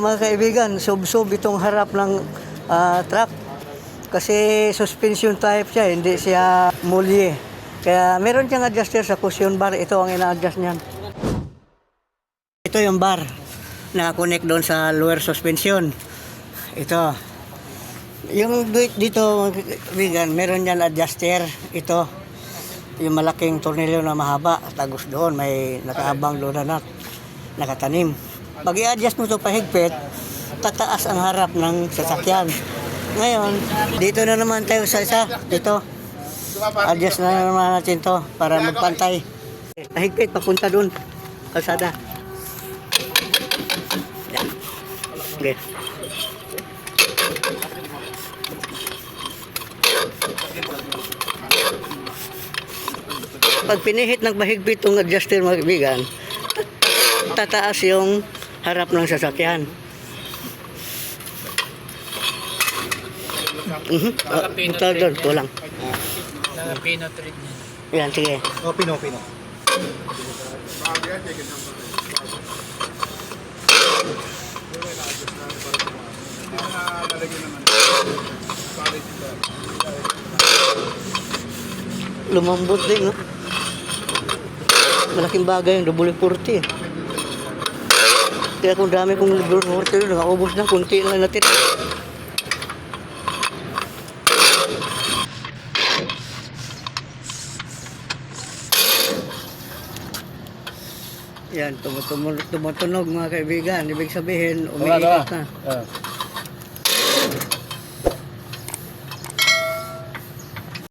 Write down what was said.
Mga kaibigan, sub-sub itong harap ng truck. Kasi suspension type siya, hindi siya mulye. Kaya meron siyang adjuster sa cushion bar. Ito ang ina-adjust niyan. Ito yung bar na connect doon sa lower suspension. Ito. Yung dito, mga kaibigan, meron yan adjuster. Ito. Yung malaking tornilyo na mahaba. Tagos doon. May nakahabang doon na nakatanim. Pag i-adjust mo ito pahigpit, tataas ang harap ng sasakyan. Ngayon, dito na naman tayo sa isa. Dito. Adjust na naman natin to para magpantay. Pahigpit, papunta doon. Kalsada. Yan. Okay. Pag pinihit ng mahigpit itong adjuster, mga kaibigan, tataas yung harap ng sasakyan. Ito doon, kulang. Pino treat niya. Yan, sige. Oh, Pino. Lumambot din, no? Malaking bagay yung WD-40. Kaya kung dami kong WD-40, nakaubos na, kunti lang natin. Yan, tumutunog mga kaibigan. Ibig sabihin, umiikot na.